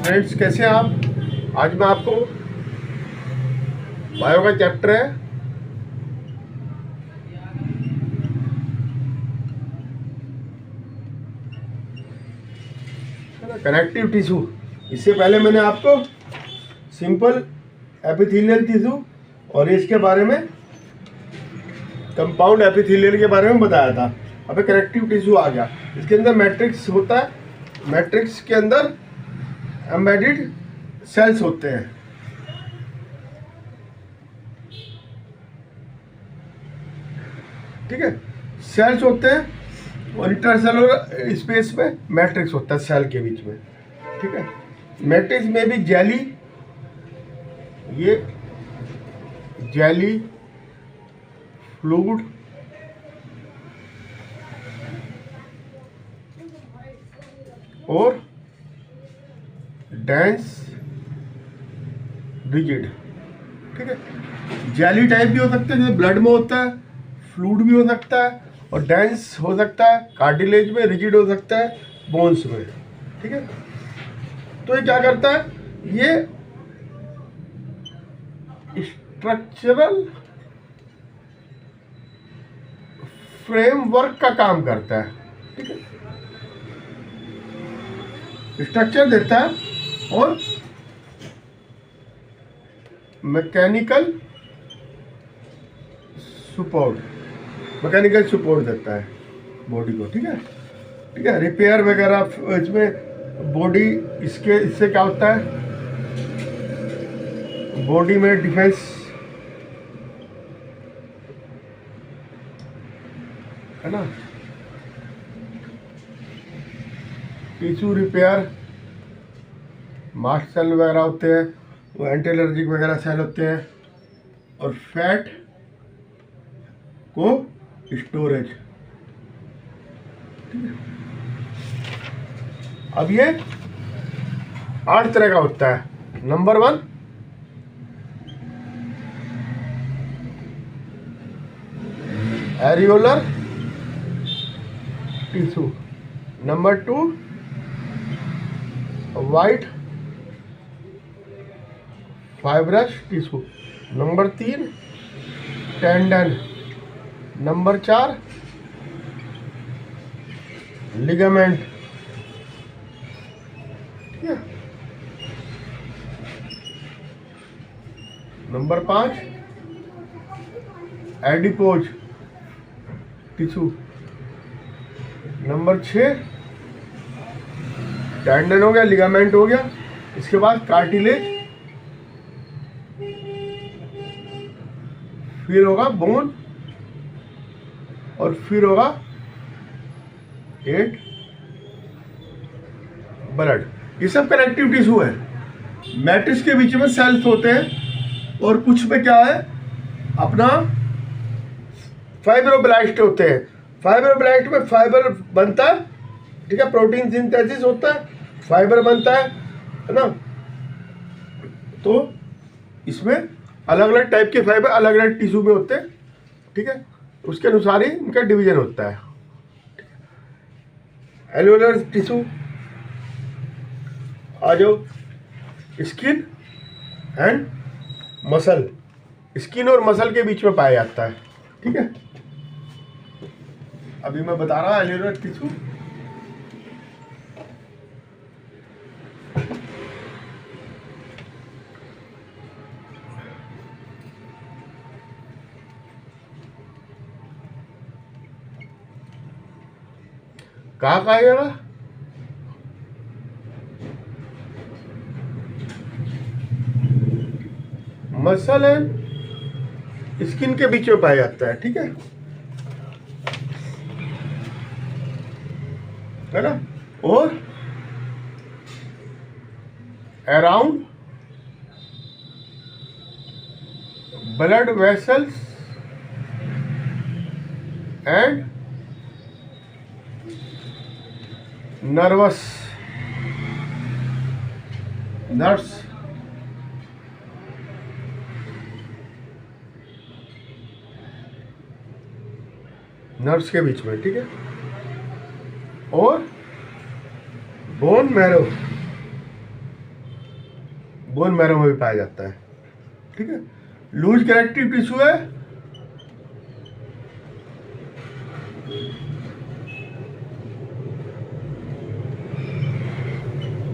Friends, कैसे हैं आप। आज मैं आपको बायो का चैप्टर है कनेक्टिव टिश्यू। इससे पहले मैंने आपको सिंपल एपिथेलियल टिश्यू और इसके बारे में कंपाउंड एपिथेलियल के बारे में बताया था। अब कनेक्टिव टिश्यू आ गया। इसके अंदर मैट्रिक्स होता है, मैट्रिक्स के अंदर एम्बेडेड सेल्स होते हैं। ठीक है, सेल्स होते हैं और इंटरसेलुलर स्पेस में मैट्रिक्स होता है सेल के बीच में। ठीक है, मैट्रिक्स में भी जेली, ये जेली फ्लूइड और डेंस रिजिड। ठीक है, जेली टाइप भी हो सकता है जैसे ब्लड में होता है, फ्लूइड भी हो सकता है और डेंस हो सकता है कार्टिलेज में, रिजिड हो सकता है बोन्स में। ठीक है, तो ये क्या करता है, ये स्ट्रक्चरल फ्रेमवर्क का काम करता है। ठीक है, स्ट्रक्चर देता है और मैकेनिकल सपोर्ट देता है बॉडी को। ठीक है, ठीक है, रिपेयर वगैरह इसमें बॉडी, इससे क्या होता है, बॉडी में डिफेंस है ना, टिश्यू रिपेयर, मास्ट सेल वगैरह होते हैं, वो एंटी एलर्जिक वगैरह सेल होते हैं, और फैट को स्टोरेज। ठीक है, अब ये 8 तरह का होता है। Number 1 areolar tissue, number 2 white fibrous tissue, number 3 tendon, number 4 ligament. ठीक है, number 5 adipose tissue, number 6 tendon हो गया, लिगामेंट हो गया, इसके बाद कार्टिलेज, फिर होगा बोन और फिर होगा 8 ब्लड। ये सब कनेक्टिव टिश्यू है। मैट्रिक्स के बीच में सेल्स होते हैं और कुछ में क्या है अपना फाइब्रोब्लास्ट होते हैं। फाइब्रोब्लास्ट में फाइबर बनता है। ठीक है, प्रोटीन सिंथेसिस होता है, फाइबर बनता है ना। तो इसमें अलग अलग टाइप के फाइबर अलग अलग टिश्यू में होते हैं। ठीक है, उसके अनुसार ही इनका डिवीजन होता है। एल्वेओलर टिश्यू आ जाओ, स्किन एंड मसल, स्किन और मसल के बीच में पाया जाता है। ठीक है, अभी मैं बता रहा हूँ एल्वेओलर टिश्यू। कहाँ आएगा, मसल एंड स्किन के बीच में पाया जाता है। ठीक है ना, और around blood vessels and nervous nerves. Nerves के बीच में। ठीक है, और बोन मैरो बोन मैरो में भी पाया जाता है। ठीक है, लूज कनेक्टिव टिश्यू है,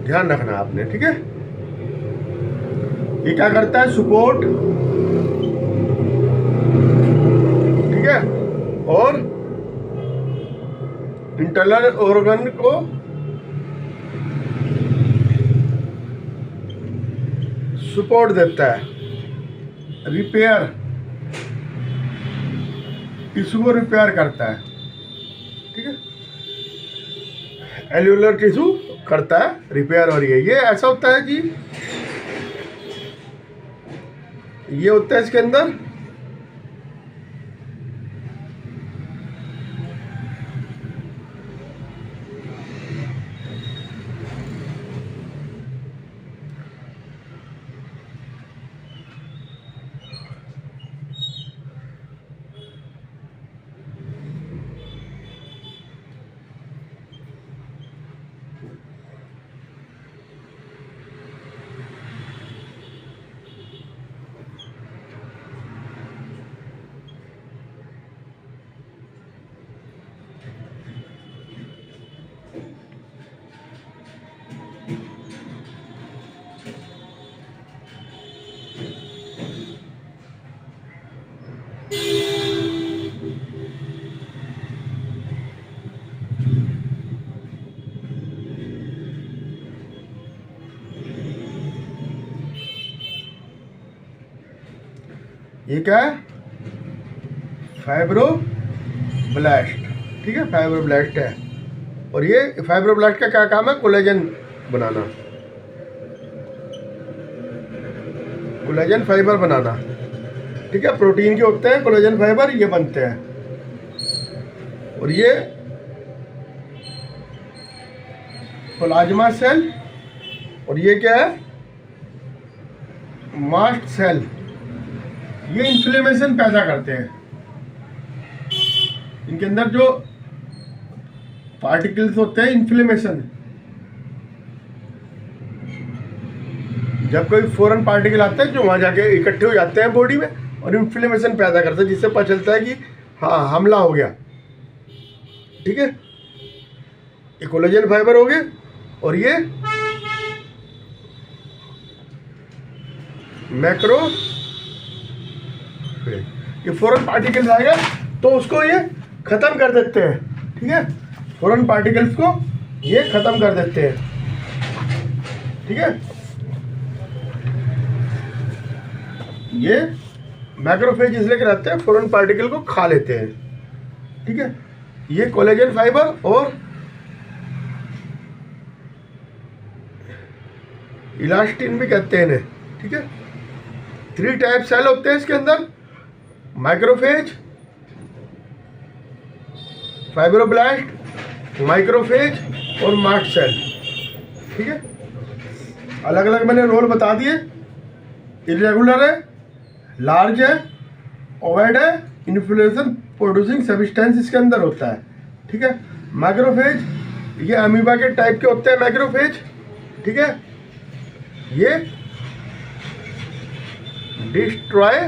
ध्यान रखना आपने। ठीक है, ये क्या करता है, सपोर्ट, ठीक है, और इंटरनल ऑर्गन को सपोर्ट देता है, रिपेयर, टिश्यू को रिपेयर करता है। ठीक है, एल्यूलर टिश्यू करता है रिपेयर। और ये ऐसा होता है कि ये होता है इसके अंदर ये क्या है, फाइब्रोब्लास्ट। ठीक है, फाइब्रोब्लास्ट है। और ये फाइब्रोब्लास्ट का क्या काम है, कोलेजन बनाना, कोलेजन फाइबर बनाना। ठीक है, प्रोटीन के होते हैं कोलेजन फाइबर, ये बनते हैं। और ये प्लाज्मा सेल, और ये क्या है, मास्ट सेल। ये इन्फ्लेमेशन पैदा करते हैं। इनके अंदर जो पार्टिकल्स होते हैं, इन्फ्लेमेशन, जब कोई फॉरेन पार्टिकल आता है जो वहां जाके इकट्ठे हो जाते हैं बॉडी में और इन्फ्लेमेशन पैदा करते हैं, जिससे पता चलता है कि हाँ हमला हो गया। ठीक है, ये कोलेजन फाइबर हो गए। और ये मैक्रो, ये फॉरेन पार्टिकल्स आएगा तो उसको ये खत्म कर देते हैं। ठीक है, फॉरेन पार्टिकल्स को ये खत्म कर देते हैं। ठीक है, ये मैक्रोफेज इसलिए रहते हैं, फॉरेन पार्टिकल को खा लेते हैं। ठीक है, ये कोलेजन फाइबर और इलास्टिन भी कहते हैं इन्हें। ठीक है, 3 टाइप सेल होते हैं इसके अंदर, माइक्रोफेज, फाइब्रोब्लास्ट, माइक्रोफेज और मास्ट सेल। ठीक है, अलग अलग मैंने रोल बता दिए। इरेगुलर है, लार्ज है, ओवैड है, इन्फ्लेमेशन प्रोड्यूसिंग सब्सटेंस इसके अंदर होता है। ठीक है, माइक्रोफेज ये अमीबा के टाइप के होते हैं माइक्रोफेज। ठीक है, ये डिस्ट्रॉय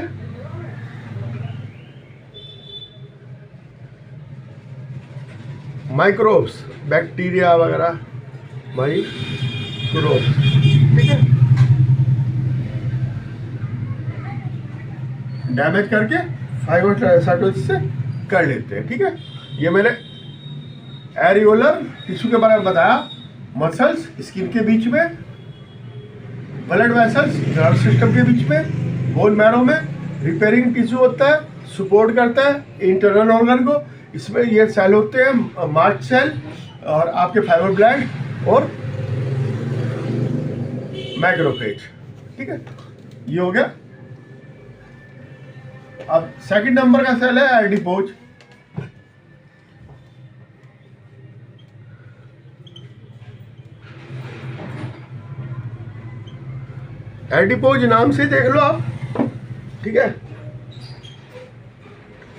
माइक्रोब्स, बैक्टीरिया वगैरह, माइक्रोब्स। ठीक है, डैमेज करके फाइब्रोसाइटोसिस से कर लेते हैं। ठीक है, ये मैंने एरियोलर टिश्यू के बारे में बताया, मसल्स स्किन के बीच में, ब्लड वेसल्स नर्व सिस्टम के बीच में, बोन मैरो में रिपेयरिंग टिश्यू होता है, सपोर्ट करता है इंटरनल ऑर्गन को। इसमें ये सेल होते हैं, मास्ट सेल और आपके फाइब्रोब्लास्ट और मैक्रोफेज। ठीक है, ये हो गया। अब सेकंड नंबर का सेल है एडिपोज। एडिपोज नाम से देख लो आप। ठीक है,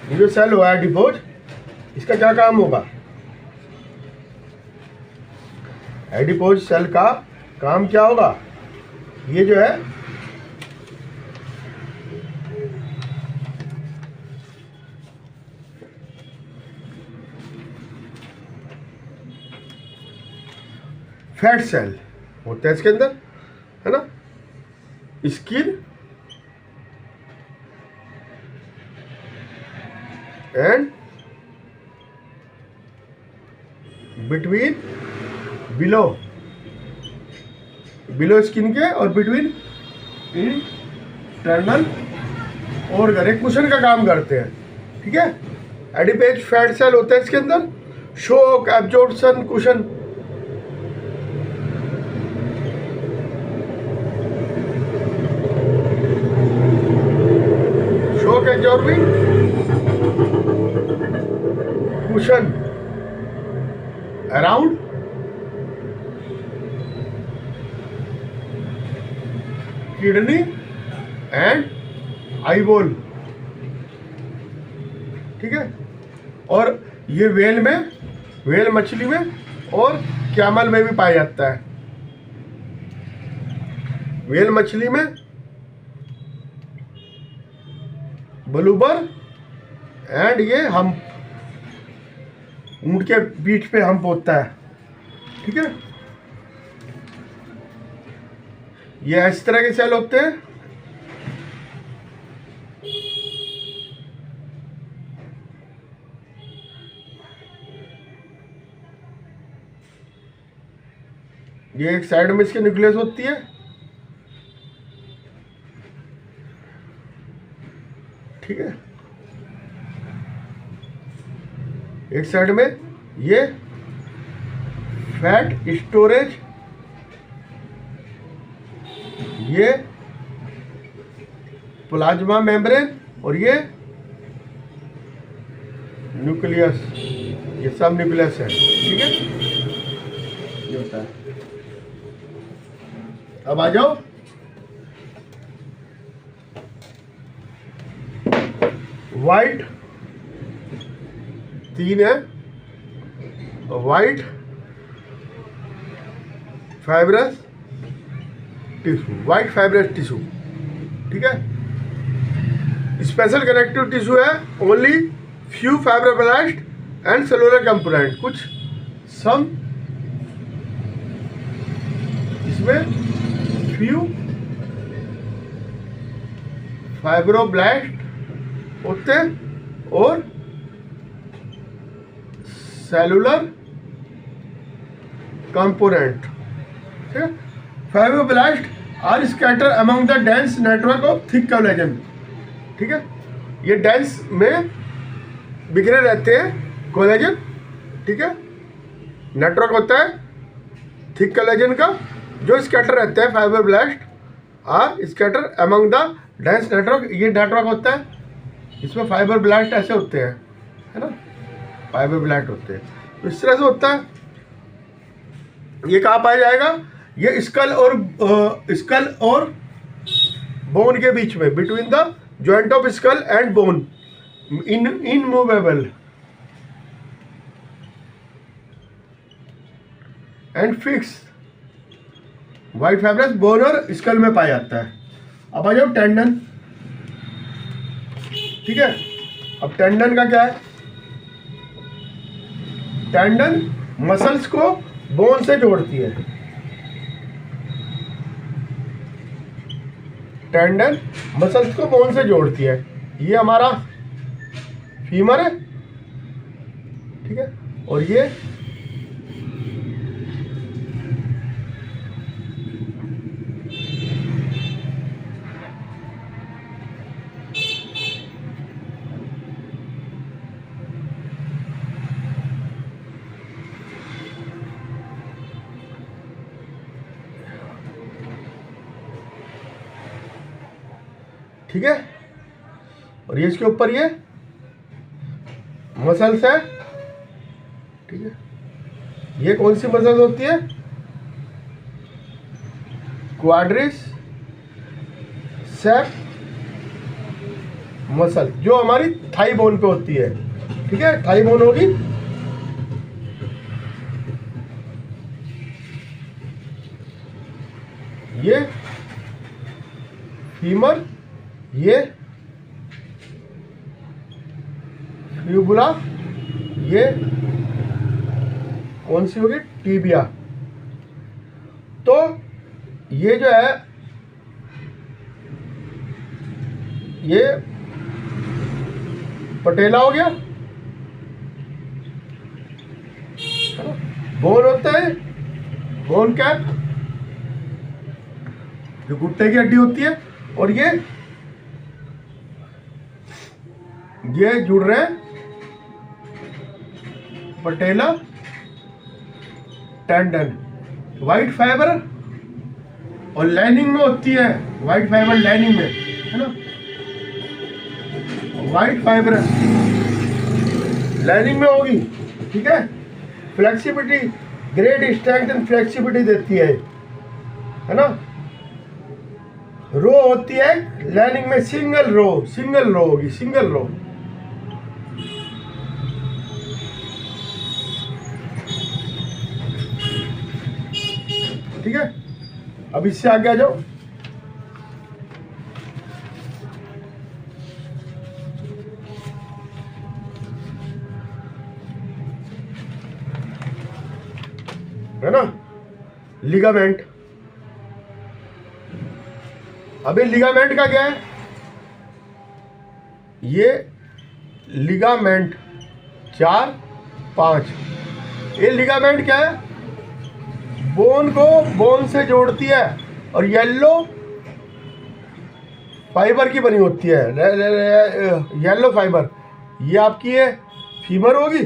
ये जो सेल हुआ एडिपोज, इसका क्या काम होगा, एडिपोज सेल का काम क्या होगा, ये जो है फैट सेल होता है इसके अंदर, है ना। Skin and between below skin के और बिटवीन इंटरनल ऑर्गन, एक कुशन का काम करते हैं, ठीक है। एडिपेज फैट सेल होता है इसके अंदर, shock absorption cushion, shock absorbing cushion around kidney and eyeball, ठीक है। और ये वेल मछली में और कैमल में भी पाया जाता है। वेल मछली में ब्लूबर एंड ये हम ऊंट के पीठ पे हम्प होता है, ठीक है। ये इस तरह के सेल होते हैं। ये एक साइड में इसके न्यूक्लियस होती है, ठीक है। एक साइड में ये फैट स्टोरेज, ये प्लाज्मा मेम्ब्रेन और ये न्यूक्लियस, ये सब न्यूक्लियस है, ठीक है। ये होता है। अब आ जाओ वाइट, तीन है, white fibrous tissue, white fibrous tissue, ठीक है। स्पेशल कनेक्टिव टिश्यू है, only few fibroblast and cellular component, कुछ सम इसमें फ्यू फाइब्रोब्लास्ट होते हैं और सेलुलर कंपोनेंट, ठीक है। Fibroblast are scatter among the dense network of thick collagen, ठीक है। ये डेंस में बिखरे रहते हैं कोलेजन, ठीक है। नेटवर्क होता है थिक कोलेजन का जो स्कैटर रहता है। Fibroblast are scatter among the dense network, ये नेटवर्क होता है। इसमें फाइब्रोब्लास्ट ऐसे होते हैं, है ना, फाइब्रोब्लास्ट होते हैं, तो इस तरह से होता है। ये कहाँ पाया जाएगा? ये स्कल और बोन के बीच में, between the joint of skull and bone, immovable and fix. White fibrous bone और स्कल में पाया जाता है। अब आ जाओ टेंडन, ठीक है। अब टेंडन का क्या है? टेंडन मसल्स को बोन से जोड़ती है। टेंडन मसल्स को बोन से जोड़ती है। ये हमारा फीमर है, ठीक है, और ये ठीक है, और ये इसके ऊपर ये मसल्स है, ठीक है। ये कौन सी मसल्स होती है? क्वाड्रिस सेप मसल, जो हमारी थाई बोन पे होती है, ठीक है। थाई बोन होगी, ये फीमर, ये फ्यूबुला, ये कौन सी होगी? टीबिया, तो ये जो है ये पटेला हो गया, बोन होता है, बोन कैप जो घुटने की हड्डी होती है, और ये जुड़ रहे हैं पटेला टेंडन। वाइट फाइबर और लाइनिंग में होती है, वाइट फाइबर लाइनिंग में है ना, वाइट फाइबर लाइनिंग में होगी, ठीक है। Flexibility, great strength and flexibility देती है ना। रो होती है लाइनिंग में, सिंगल रो होगी, सिंगल रो। ठीक है, अब इससे आगे आ जाओ। है ना, लिगामेंट। अभी लिगामेंट का क्या है, ये लिगामेंट 4, 5, ये लिगामेंट क्या है, बोन को बोन से जोड़ती है और येलो फाइबर की बनी होती है, येलो फाइबर। ये आपकी है फीमर होगी,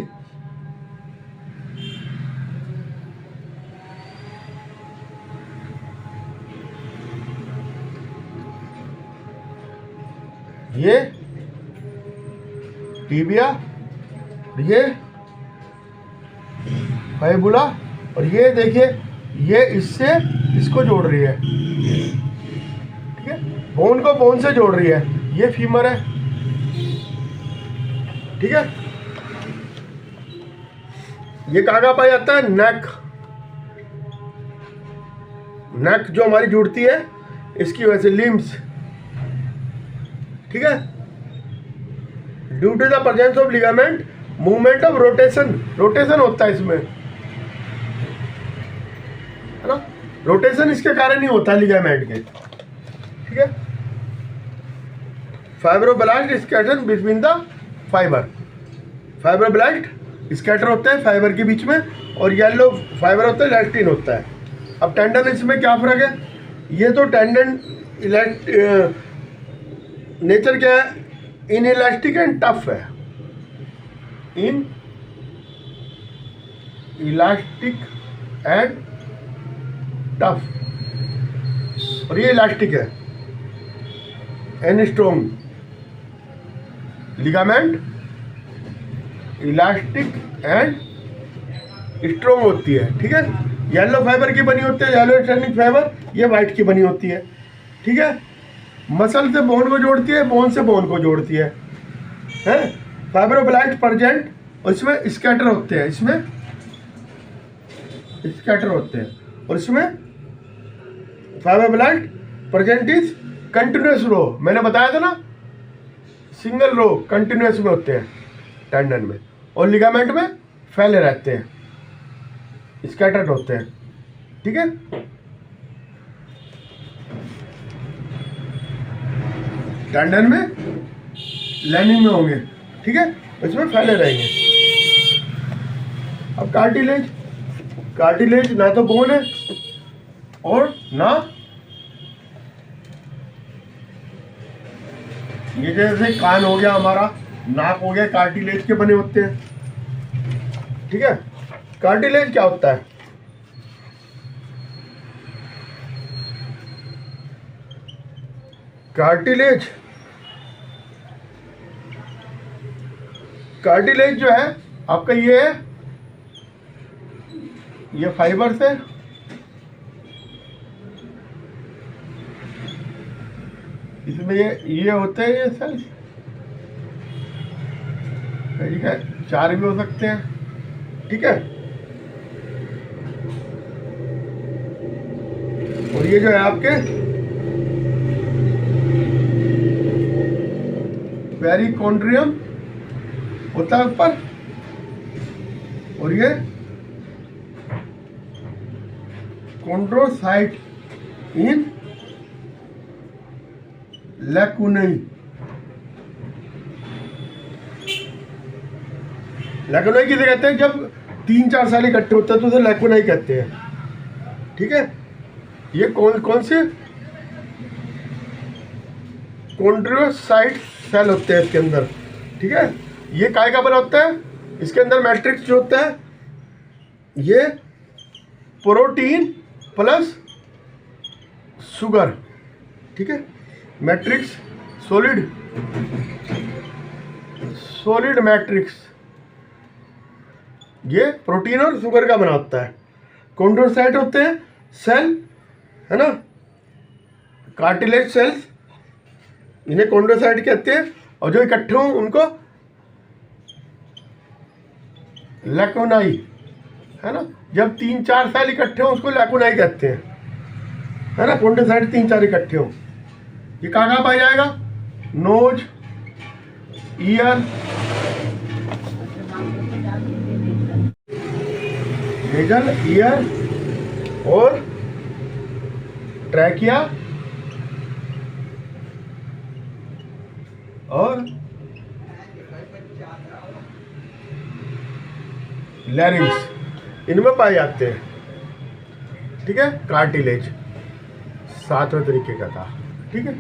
ये टिबिया, ये फाइबुला, और ये देखिए ये इससे इसको जोड़ रही है, ठीक है, बोन को बोन से जोड़ रही है, ये फीमर है, ठीक है। ये कहाँ पाया जाता है, नेक जो हमारी जुड़ती है इसकी वजह से, लिम्स, ठीक है। Due to the presence of ligament, movement of rotation होता है इसमें, है ना। रोटेशन इसके कारण ही होता है लिगामेंट के, ठीक है। Fibroblast scatter between the fibre, fibroblast scatter होते हैं फाइबर के बीच में, और येलो फाइबर होता है, इलास्टिन होता है। अब टेंडन, इसमें क्या फर्क है, ये तो टेंडन नेचर क्या है, इन इलास्टिक एंड टफ है, इन इलास्टिक एंड टफ, और ये इलास्टिक है and strong. Ligament elastic and strong होती है, ठीक है। येलो फाइबर की बनी होती है, येलो स्ट्रैंडिंग फाइबर, ये वाइट की बनी होती है, ठीक है। मसल से बोन को जोड़ती है, बोन से बोन को जोड़ती है। फाइब्रोब्लास्ट प्रेजेंट, और इसमें स्कैटर होते हैं, इसमें स्कैटर होते हैं, और इसमें फाइब्रोब्लास्ट प्रेजेंट इज कंटिन्यूस रो, मैंने बताया था ना, सिंगल रो कंटिन्यूस में होते हैं टेंडन में, और लिगामेंट में फैले रहते हैं, स्कैटर्ड होते हैं, ठीक है। टेंडन में लाइनिंग में होंगे, ठीक है, इसमें फैले रहेंगे। अब कार्टिलेज ना तो बोन है और ना ये जैसे कान हो गया हमारा, नाक हो गया, कार्टिलेज के बने होते हैं, ठीक है। कार्टिलेज क्या होता है, कार्टिलेज जो है आपका ये है, ये फाइबर से इसमें ये होते हैं, ये सेल्स, ठीक है, 4 भी हो सकते हैं, ठीक है। और ये जो है आपके पेरिकॉन्ड्रियम होता है ऊपर, और ये chondrocyte in lacunae। लैकुनाई किसे कहते हैं? जब 3-4 साल इकट्ठे होते हैं तो उसे लैकुनाई कहते हैं। ठीक है, ये कौन से कॉन्ड्रोसाइट सेल होते हैं इसके अंदर। ठीक है, ये काय का बना होता है? इसके अंदर मैट्रिक्स जो होता है ये प्रोटीन प्लस शुगर। ठीक है, मैट्रिक्स सॉलिड मैट्रिक्स ये प्रोटीन और शुगर का बना होता है। कॉन्ड्रोसाइट होते हैं सेल, है ना, कार्टिलेज सेल्स, इन्हें कॉन्ड्रोसाइट कहते हैं। और जो इकट्ठे हों उनको लैकुनाई, है ना। जब 3-4 सेल इकट्ठे हों उसको लैकुनाई कहते हैं, है ना। कॉन्ड्रोसाइट 3-4 इकट्ठे हों। ये कहाँ पाया जाएगा? नोज, ईयर, नेजल, ईयर और ट्रैकिया और लैरिंक्स, इनमें पाए जाते हैं। ठीक है, कार्टिलेज 7वें तरीके का था। ठीक है,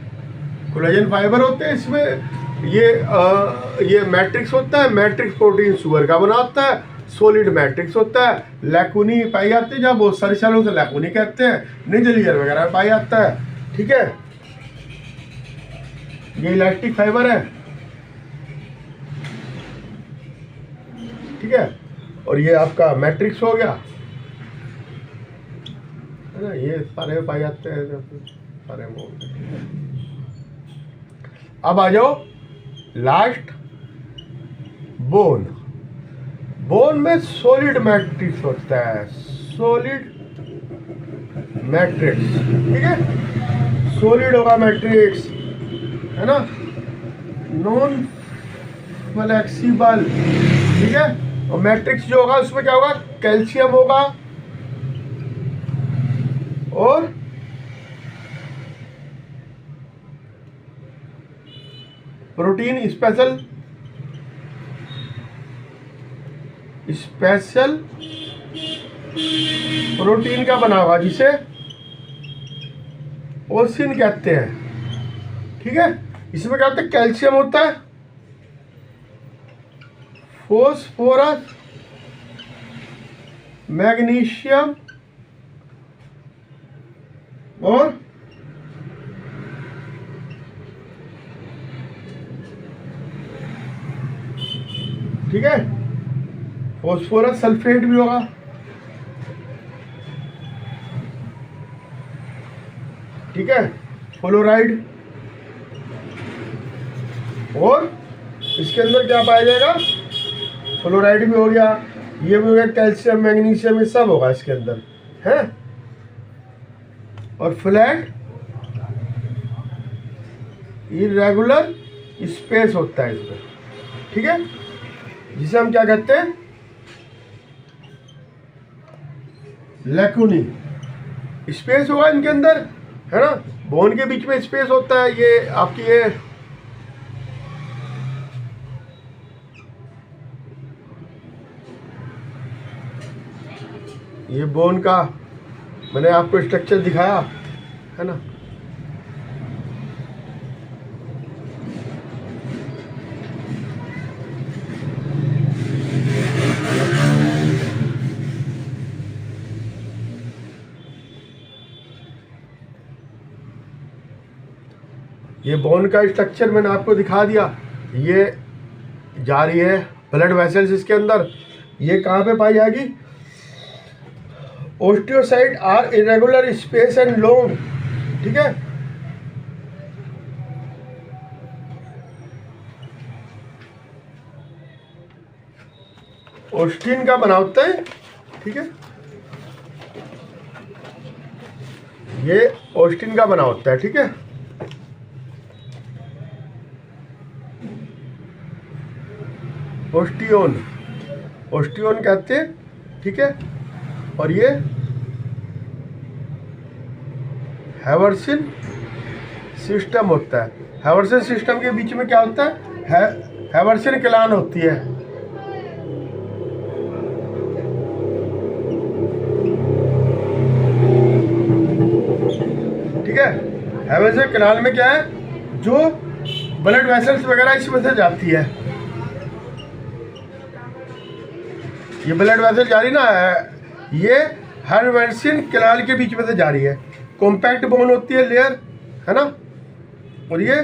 कोलेजन फाइबर होते हैं इसमें। ये मैट्रिक्स होता है, मैट्रिक्स प्रोटीन शुगर का बना होता है। सॉलिड मैट्रिक्स होता है। लैकुनी पाई जाती है, जहाँ बहुत सारी सेलों से लैकुनी कहते हैं। निजलियर वगैरह पाई जाता है। ठीक है, ये इलास्टिक फाइबर है। ठीक है, और ये आपका मैट्रिक्स हो गया, है ना। ये सारे पाए जाते हैं सारे मोड। अब आ जाओ लास्ट, बोन। बोन में सॉलिड मैट्रिक्स होता है, सॉलिड मैट्रिक्स। ठीक है, सॉलिड होगा मैट्रिक्स, है ना, नॉन फ्लेक्सिबल। ठीक है, और मैट्रिक्स जो होगा उसमें क्या होगा? कैल्शियम होगा और प्रोटीन स्पेशल प्रोटीन का बना होगा जिसे ओसिन कहते हैं। ठीक है, इसमें क्या होता है? कैल्शियम होता है, फोस्फोरस, मैग्नीशियम और ठीक है, फॉस्फोरस सल्फेट भी होगा। ठीक है, फ्लोराइड। और इसके अंदर क्या पाया जाएगा? फ्लोराइड भी हो गया, ये भी हो गया, कैल्शियम, मैग्नीशियम, ये सब होगा इसके अंदर, है। और फ्लैट इरेगुलर स्पेस होता है इसमें। ठीक है, जिसे हम क्या कहते हैं? लैकुनी। स्पेस होगा इनके अंदर, है ना। बोन के बीच में स्पेस होता है। ये आपकी ये बोन का मैंने आपको स्ट्रक्चर दिखाया, है ना। ये बोन का स्ट्रक्चर मैंने आपको दिखा दिया। ये जा रही है ब्लड वेसल्स इसके अंदर। ये कहाँ पे पाई जाएगी? Osteocyte are irregular space and long. ठीक है, ओस्टिन का बना होता है। ठीक है, ये ओस्टिन का बना होता है। ठीक है, ओस्टियोन कहते हैं। ठीक है, और ये हैवर्सन सिस्टम होता है। हैवर्सन सिस्टम के बीच में क्या होता है? हैवर्सन कलान होती है। ठीक है, हैवर्सन कनाल में क्या है? जो ब्लड वेसल्स वगैरह इसमें से जाती है। ये ब्लड वेसल जा रही ना, ये हैवर्सन कनाल के बीच में से जा रही है। कॉम्पैक्ट बोन होती है लेयर, है ना, और ये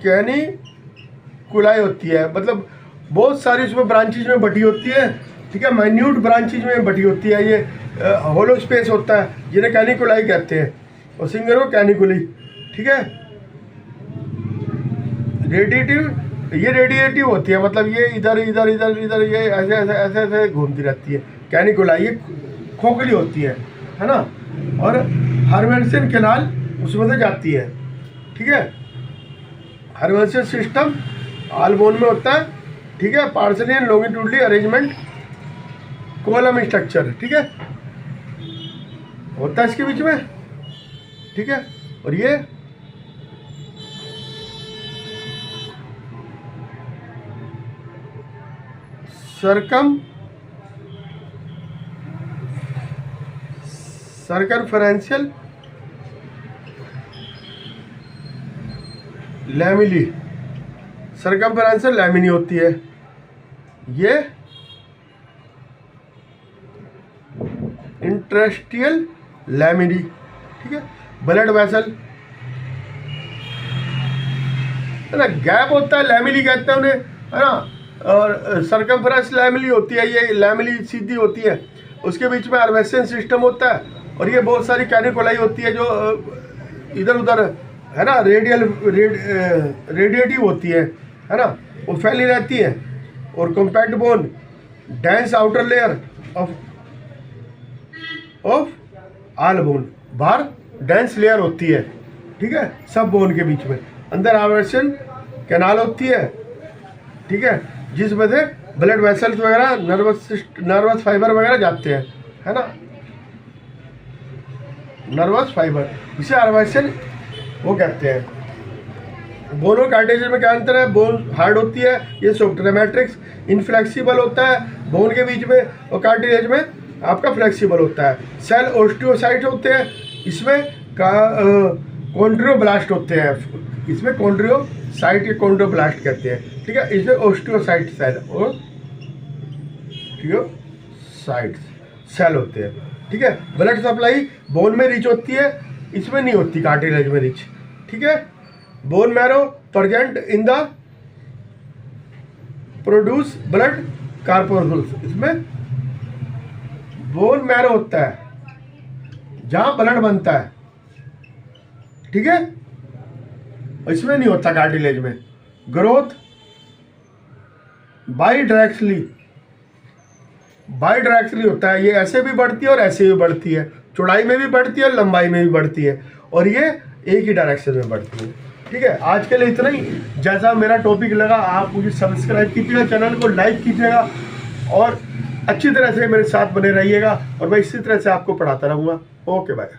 कैनिकुलाई होती है, मतलब बहुत सारी इसमें ब्रांचेज में बटी होती है। ठीक है, माइन्यूट ब्रांचेज में बटी होती है। ये होलो स्पेस होता है जिन्हें कैनिकुलाई कहते हैं, और सिंगर को कैनिकुली। ठीक है, ये रेडिएटिव होती है, मतलब ये इधर इधर इधर इधर ये ऐसे ऐसे ऐसे ऐसे घूमती रहती है। कैनिकुलाई ये खोखली होती है ना, और हैवर्सन कैनाल उसमें से जाती है। ठीक है, हैवर्सन सिस्टम आलबोन में होता है। ठीक है, partially and longitudinally arrangement column structure. ठीक है, होता है इसके बीच में। ठीक है, और ये सर्कमफेरेंशियल लैमिनी, सर्कमफेरेंशियल लैमिनी होती है। ये इंटरस्टिशियल लैमिनी। ठीक है, ब्लड वेसल है ना, गैप होता है, लैमिनी कहते हैं उन्हें, है ना, और सर्कमफेरेंस लैमिनी होती है। ये लैमिनी सीधी होती है, उसके बीच में हैवर्सन सिस्टम होता है, और ये बहुत सारी कैनिकुलाई होती है जो इधर उधर, है ना, रेडिएटिव होती है ना, वो फैली रहती है। और compact bone dense outer layer of all bone, बाहर डेंस लेयर होती है। ठीक है, सब बोन के बीच में अंदर हैवर्सन कैनाल होती है। ठीक है, जिसमें से ब्लड वेसल्स वगैरह, नर्वस फाइबर वगैरह जाते हैं, है ना, नर्वस फाइबर, इसे हैवर्सन वो कहते हैं। बोन और कार्टिलेज में क्या अंतर है? बोन हार्ड होती है, ये सॉफ्ट है। मैट्रिक्स इनफ्लेक्सिबल होता है बोन के बीच में, और कार्टिलेज में आपका फ्लेक्सिबल होता है। सेल ओस्टियोसाइट होते हैं, इसमें कॉन्ड्रियोब्लास्ट होते हैं, इसमें कॉन्ड्रियोसाइट के कॉन्ड्रियोब्लास्ट कहते हैं। ठीक है, इसमें ओस्टियोसाइट सेल और ओस्टियोसाइट सेल होते हैं। ठीक है, ब्लड सप्लाई बोन में रिच होती है, इसमें नहीं होती, कार्टिलेज में रिच। ठीक है, bone marrow present in the produce blood corpuscles, इसमें बोन मैरो होता है जहां ब्लड बनता है। ठीक है, इसमें नहीं होता कार्टिलेज में। ग्रोथ बाईडायरेक्शनली होता है, ये ऐसे भी बढ़ती है और ऐसे भी बढ़ती है, चौड़ाई में भी बढ़ती है और लंबाई में भी बढ़ती है, और ये एक ही डायरेक्शन में बढ़ती है। ठीक है, आज के लिए इतना ही। जैसा मेरा टॉपिक लगा आप मुझे सब्सक्राइब कीजिएगा, चैनल को लाइक कीजिएगा, और अच्छी तरह से मेरे साथ बने रहिएगा, और मैं इसी तरह से आपको पढ़ाता रहूँगा। Okay bye.